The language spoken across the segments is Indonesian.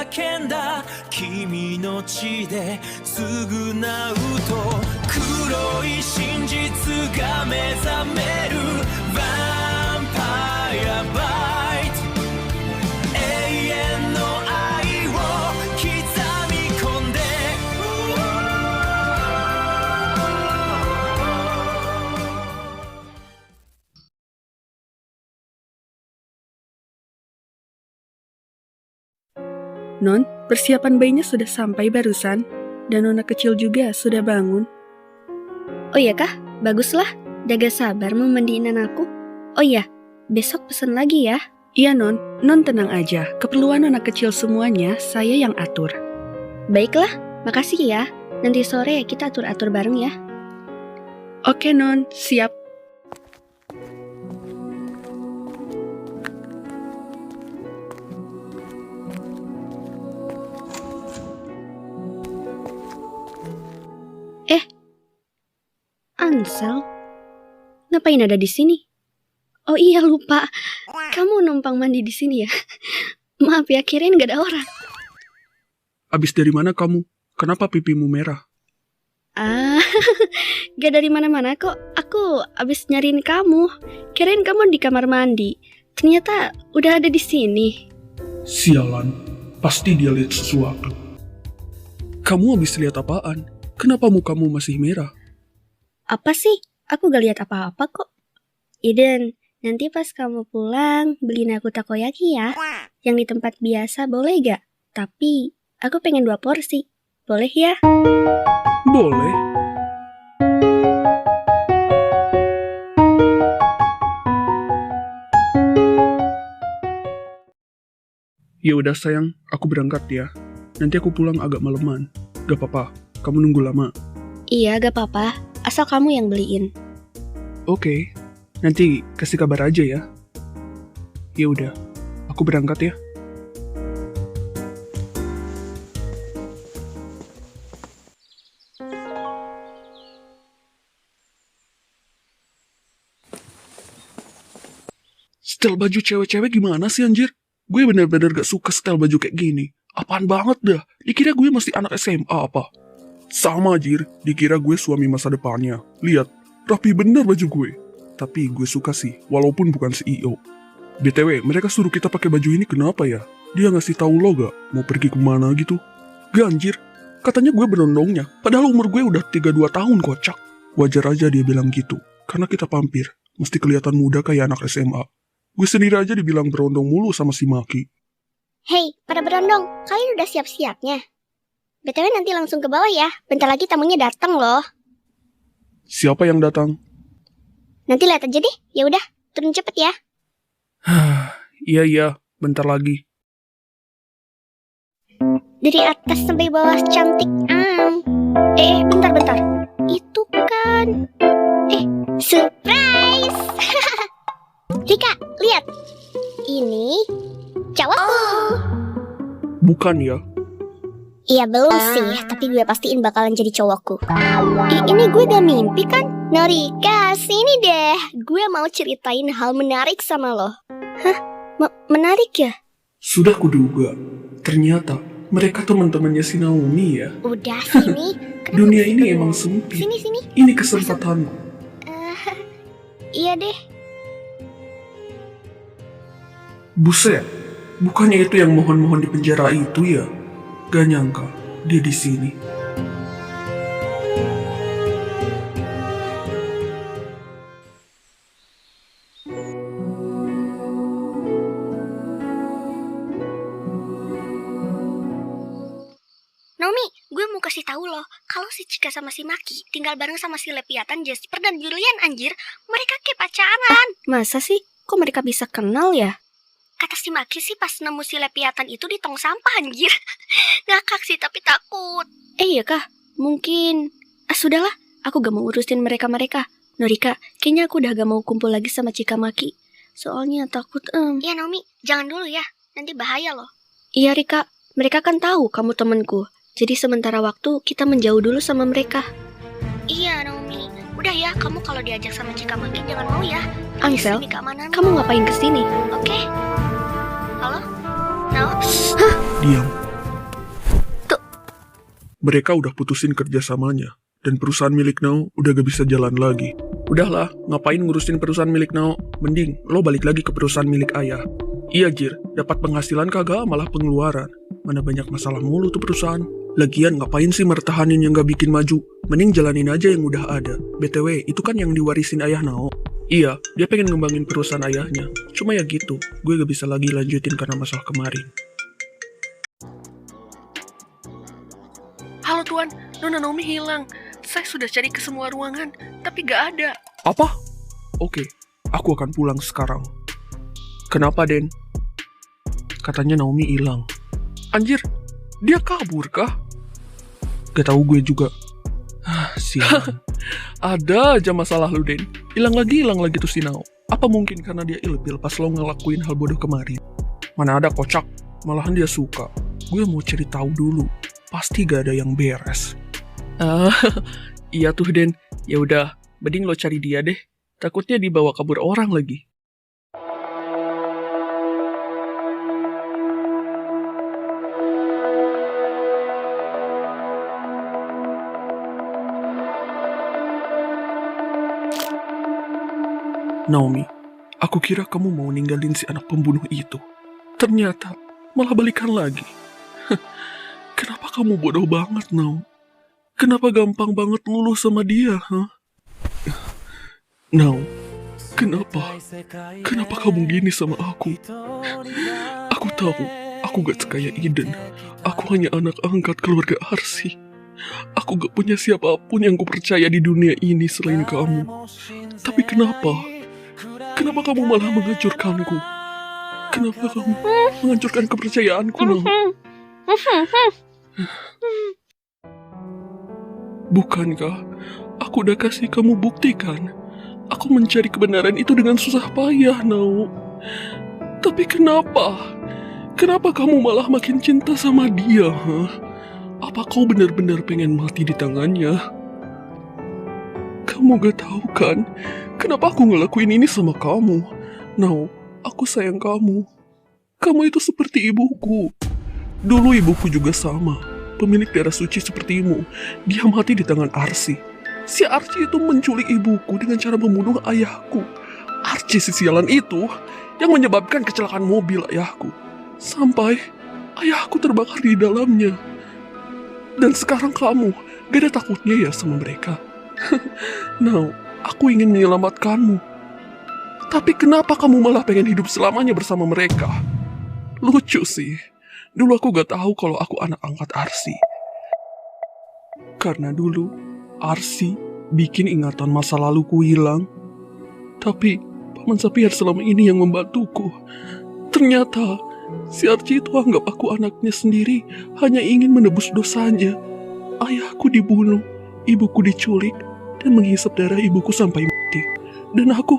叫んだ君の血で償うと黒い真実が目覚めるヴァンパイアバイト永遠の愛を刻み込んでNon, persiapan bayinya sudah sampai barusan, dan nona kecil juga sudah bangun. Oh iya kah? Baguslah. Udah gak sabar mau mandiin anakku. Oh iya, besok pesen lagi ya. Iya non tenang aja, keperluan nona kecil semuanya saya yang atur. Baiklah, makasih ya. Nanti sore kita atur-atur bareng ya. Oke non, siap. Ansel, ngapain ada di sini? Oh iya lupa, kamu numpang mandi di sini ya. Maaf ya, kirain gak ada orang. Abis dari mana kamu? Kenapa pipimu merah? Gak dari mana-mana kok. Aku abis nyariin kamu. Kirain kamu di kamar mandi. Ternyata udah ada di sini. Sialan, pasti dia lihat sesuatu. Kamu abis lihat apaan? Kenapa mukamu masih merah? Apa sih? Aku gak lihat apa-apa kok. Eden, nanti pas kamu pulang, beliin aku takoyaki ya. Yang di tempat biasa boleh gak? Tapi, aku pengen 2 porsi. Boleh ya? Boleh. Ya udah sayang, aku berangkat ya. Nanti aku pulang agak maleman. Gak apa-apa, kamu nunggu lama. Iya, gak apa-apa. Asal kamu yang beliin. Oke, nanti kasih kabar aja ya. Ya udah, aku berangkat ya. Setel baju cewek-cewek gimana sih anjir? Gue bener-bener gak suka setel baju kayak gini. Apaan banget dah, dikira gue masih anak SMA apa? Sama anjir, dikira gue suami masa depannya. Lihat, rapi bener baju gue. Tapi gue suka sih, walaupun bukan CEO. BTW, mereka suruh kita pakai baju ini kenapa ya? Dia ngasih tahu lo gak mau pergi kemana gitu? Gak anjir, katanya gue berondongnya. Padahal umur gue udah 32 tahun kocak. Wajar aja dia bilang gitu, karena kita pampir. Mesti kelihatan muda kayak anak SMA. Gue sendiri aja dibilang berondong mulu sama si Maki. Hei, para berondong, kalian udah siap-siapnya? BTW nanti langsung ke bawah ya, bentar lagi tamunya datang loh. Siapa yang datang? Nanti lihat aja deh, ya udah, turun cepet ya. Iya, bentar lagi. Dari atas sampai bawah cantik. Bentar. Itu kan... surprise! Rika, lihat. Ini cowokku. Bukan ya? Iya belum sih, tapi gue pastiin bakalan jadi cowokku. Ini gue udah mimpi kan? Norika, sini deh. Gue mau ceritain hal menarik sama lo. Hah? Menarik ya? Sudah kuduga. Ternyata mereka teman-temannya si Naomi ya. Udah sini. Dunia ini emang sempit. Sini. Ini kesempatanmu. Iya deh. Buset, bukannya itu yang mohon-mohon di penjara itu ya? Gak nyangka dia di sini. Naomi, gue mau kasih tahu loh, kalau si Chika sama si Maki tinggal bareng sama si Leviathan, Jasper dan Julian anjir, mereka kayak pacaran. Masa sih? Kok mereka bisa kenal ya? Kata si Maki sih pas nemu si Leviathan itu di tong sampah anjir. Ngakak sih tapi takut. Iya kah? Mungkin... sudahlah, aku gak mau urusin mereka-mereka. Norika, kayaknya aku udah gak mau kumpul lagi sama Chika Maki. Soalnya takut Iya Naomi, jangan dulu ya, nanti bahaya loh. Iya Rika, mereka kan tahu kamu temanku. Jadi sementara waktu kita menjauh dulu sama mereka. Iya Naomi, udah ya, kamu kalau diajak sama Chika Maki jangan mau ya. Ansel, Demi keamanan kamu ngapain kesini? Oke. Halo? Nao? Diam, Mereka udah putusin kerjasamanya. Dan perusahaan milik Nao udah gak bisa jalan lagi. Udahlah, ngapain ngurusin perusahaan milik Nao? Mending lo balik lagi ke perusahaan milik ayah. Iya Jir, dapat penghasilan kagak malah pengeluaran. Mana banyak masalah mulu tuh perusahaan. Lagian ngapain sih mertahanin yang gak bikin maju? Mending jalanin aja yang udah ada. BTW, itu kan yang diwarisin ayah Nao. Iya, dia pengen ngembangin perusahaan ayahnya. Cuma ya gitu, gue gak bisa lagi lanjutin karena masalah kemarin. Halo Tuan, Nona Naomi hilang. Saya sudah cari ke semua ruangan, tapi gak ada. Apa? Oke, aku akan pulang sekarang. Kenapa, Den? Katanya Naomi hilang. Anjir, dia kabur kah? Gak tahu gue juga. Sialan. Ada aja masalah lu, Den. Hilang lagi tuh si Nao. Apa mungkin karena dia ilfil pas lo ngelakuin hal bodoh kemarin? Mana ada kocak, malahan dia suka. Gue mau cari tahu dulu. Pasti gak ada yang beres. Iya tuh Den. Ya udah, mending lo cari dia deh. Takutnya dibawa kabur orang lagi. Naomi, aku kira kamu mau ninggalin si anak pembunuh itu. Ternyata malah balikan lagi. Kenapa kamu bodoh banget, Nao? Kenapa gampang banget luluh sama dia, huh? Nao, kenapa? Kenapa kamu gini sama aku? Aku tahu, aku gak sekaya Eden. Aku hanya anak angkat keluarga Arsi. Aku gak punya siapapun yang kupercaya di dunia ini selain kamu. Tapi kenapa? Kenapa kamu malah menghancurkanku? Kenapa kamu menghancurkan kepercayaanku, Nao? Bukankah aku udah kasih kamu bukti kan? Aku mencari kebenaran itu dengan susah payah, Nao. Tapi kenapa? Kenapa kamu malah makin cinta sama dia, huh? Apa kau benar-benar pengen mati di tangannya? Kamu gak tahu kan? Kenapa aku ngelakuin ini sama kamu? Nao, aku sayang kamu. Kamu itu seperti ibuku. Dulu ibuku juga sama. Pemilik darah suci sepertimu. Dia mati di tangan Arsi. Si Arsi itu menculik ibuku dengan cara membunuh ayahku. Arsi si sialan itu yang menyebabkan kecelakaan mobil ayahku. Sampai ayahku terbakar di dalamnya. Dan sekarang kamu gak ada takutnya ya sama mereka? Now, aku ingin menyelamatkanmu. Tapi kenapa kamu malah pengen hidup selamanya bersama mereka? Lucu sih. Dulu aku gak tahu kalau aku anak angkat Arsi. Karena dulu Arsi bikin ingatan masa laluku hilang. Tapi Paman Sapir selama ini yang membantuku. Ternyata si Arsi itu anggap aku anaknya sendiri, hanya ingin menebus dosanya. Ayahku dibunuh, ibuku diculik, dan menghisap darah ibuku sampai mati. Dan aku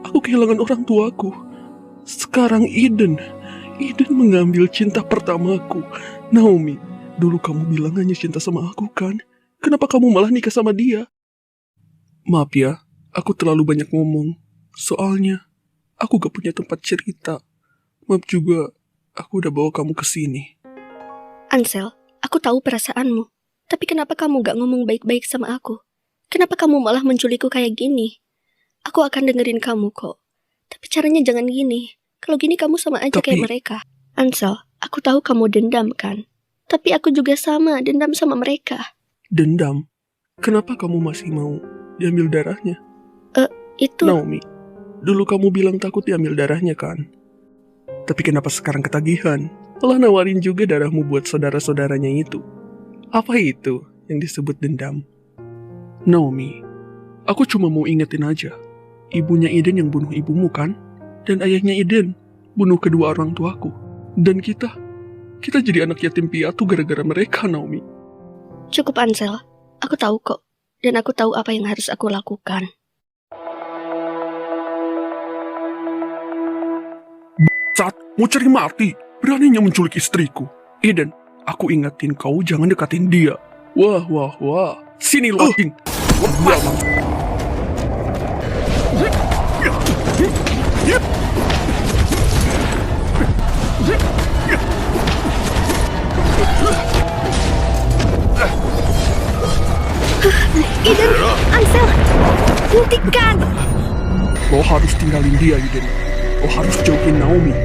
kehilangan orang tuaku. Sekarang Eden mengambil cinta pertamaku. Naomi, dulu kamu bilang hanya cinta sama aku kan? Kenapa kamu malah nikah sama dia? Maaf ya, aku terlalu banyak ngomong. Soalnya, aku gak punya tempat cerita. Maaf juga, aku udah bawa kamu ke sini. Ansel, aku tahu perasaanmu. Tapi kenapa kamu gak ngomong baik-baik sama aku? Kenapa kamu malah menculikku kayak gini? Aku akan dengerin kamu kok. Tapi caranya jangan gini. Kalau gini kamu sama aja kayak mereka. Ansel, aku tahu kamu dendam kan? Tapi aku juga sama, dendam sama mereka. Dendam? Kenapa kamu masih mau diambil darahnya? Itu... Naomi, dulu kamu bilang takut diambil darahnya kan? Tapi kenapa sekarang ketagihan? Malah nawarin juga darahmu buat saudara-saudaranya itu. Apa itu yang disebut dendam? Naomi, aku cuma mau ingetin aja. Ibunya Eden yang bunuh ibumu kan? Dan ayahnya Eden bunuh kedua orang tuaku. Dan kita jadi anak yatim piatu gara-gara mereka, Naomi. Cukup Ansel, aku tahu kok. Dan aku tahu apa yang harus aku lakukan. Saat mau cari mati, beraninya menculik istriku. Eden, aku ingetin kau jangan dekatin dia. Wah. Sini lo anjing. Lo harus tinggalin dia, Eden. Lo harus jauhin Naomi.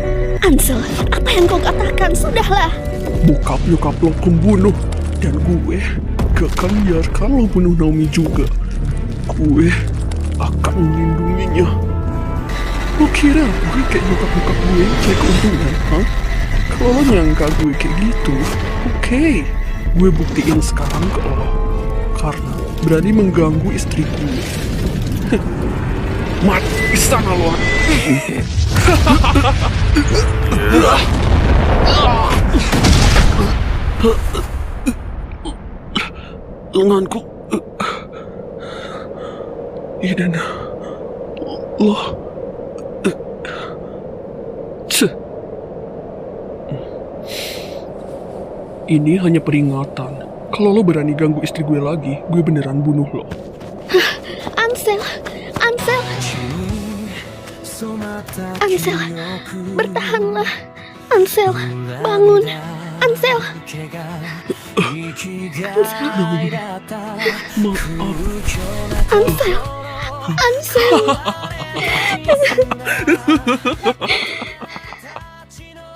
Ansel, apa yang kau katakan? Sudahlah. Bokap nyokap lo pembunuh. Dan gue gak akan biarkan lo bunuh Naomi juga. Gue akan melindunginya. Lo kira gue kayak nyokap-nyokap gue yang cari keuntungan, ha? Kalau lo nyangka gue kayak gitu, oke. Gue buktiin sekarang ke lo. Karena berani mengganggu istri gue. Mati di sana lo. Lenganku. Eden. Lo. Ini hanya peringatan. Kalau lo berani ganggu istri gue lagi, gue beneran bunuh lo. Ansel, Ansel, Ansel, bertahanlah. Ansel, bangun. Ansel, Maaf. Ansel, Ansel.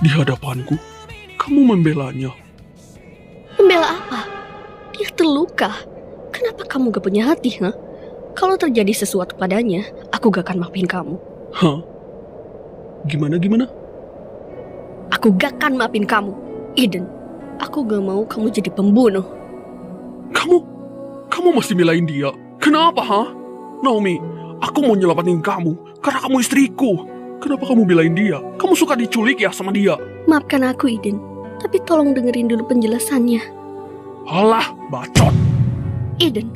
Di hadapanku, kamu membelanya. Membela apa? Dia terluka. Kenapa kamu gak punya hati, ha? Kalau terjadi sesuatu padanya, aku gak akan maafin kamu. Hah? Gimana? Aku gak akan maafin kamu, Eden. Aku gak mau kamu jadi pembunuh. Kamu masih belain dia? Kenapa, ha? Naomi, aku mau nyelamatin kamu karena kamu istriku. Kenapa kamu belain dia? Kamu suka diculik ya sama dia? Maafkan aku, Eden. Tapi tolong dengerin dulu penjelasannya. Alah, bacot. Eden,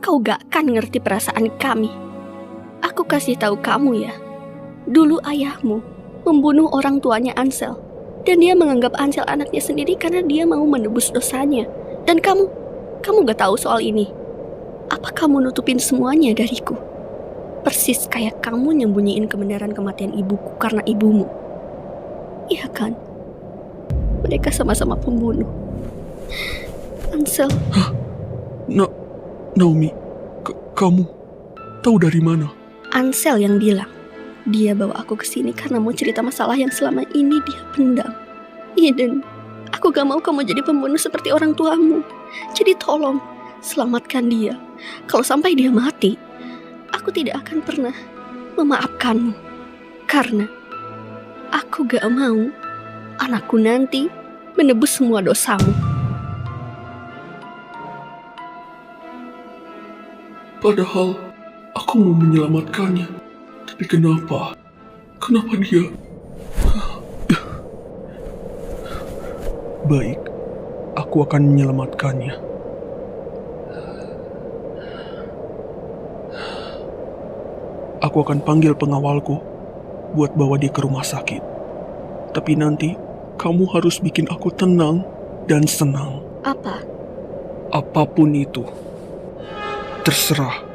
kau gak akan ngerti perasaan kami. Aku kasih tahu kamu ya. Dulu ayahmu membunuh orang tuanya Ansel. Dan dia menganggap Ansel anaknya sendiri karena dia mau menebus dosanya. Dan kamu gak tahu soal ini. Apa kamu nutupin semuanya dariku? Persis kayak kamu nyembunyiin kebenaran kematian ibuku karena ibumu. Iya kan? Mereka sama-sama pembunuh. Ansel. Naomi, kamu tahu dari mana? Ansel yang bilang. Dia bawa aku ke sini karena mau cerita masalah yang selama ini dia pendam. Eden, aku gak mau kamu jadi pembunuh seperti orang tuamu. Jadi tolong, selamatkan dia. Kalau sampai dia mati, aku tidak akan pernah memaafkanmu. Karena aku gak mau anakku nanti menebus semua dosamu. Padahal aku mau menyelamatkannya. Tapi kenapa? Kenapa dia? Baik, aku akan menyelamatkannya. Aku akan panggil pengawalku buat bawa dia ke rumah sakit. Tapi nanti kamu harus bikin aku tenang dan senang. Apa? Apapun itu. Terserah.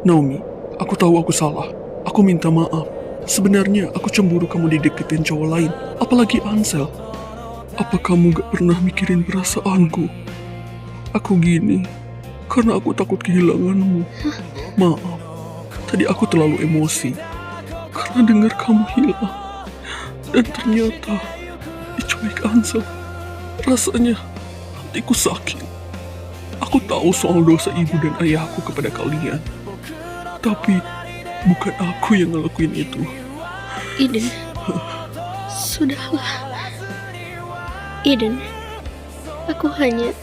Naomi, aku tahu aku salah. Aku minta maaf. Sebenarnya aku cemburu kamu dideketin cowok lain, apalagi Ansel. Apa kamu gak pernah mikirin perasaanku? Aku gini karena aku takut kehilanganmu. Maaf, tadi aku terlalu emosi karena dengar kamu hilang. Dan ternyata diculik Ansel. Rasanya hatiku sakit. Aku tahu soal dosa ibu dan ayahku kepada kalian. Tapi bukan aku yang ngelakuin itu. Eden, sudahlah. Eden, aku hanya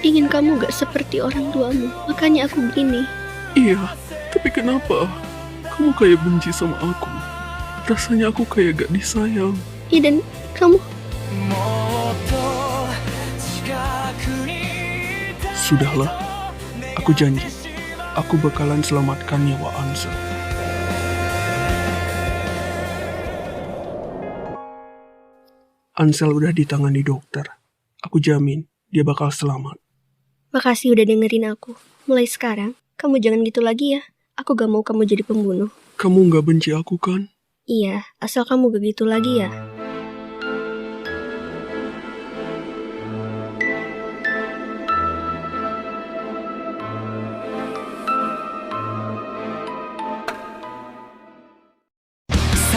ingin kamu gak seperti orang tuamu. Makanya aku begini. Iya, tapi kenapa kamu kayak benci sama aku? Rasanya aku kayak gak disayang. Eden, kamu... Sudahlah, aku janji. Aku bakalan selamatkan nyawa Ansel. Ansel udah ditangani dokter. Aku jamin dia bakal selamat. Makasih udah dengerin aku. Mulai sekarang, kamu jangan gitu lagi ya. Aku gak mau kamu jadi pembunuh. Kamu nggak benci aku kan? Iya, asal kamu gak gitu lagi ya.「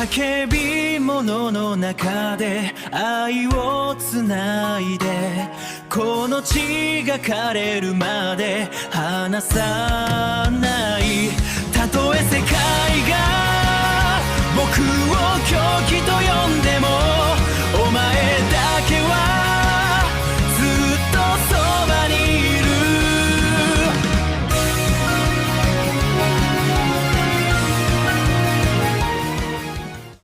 叫び物の中で愛をつないで」「この血が枯れるまで離さない」「たとえ世界が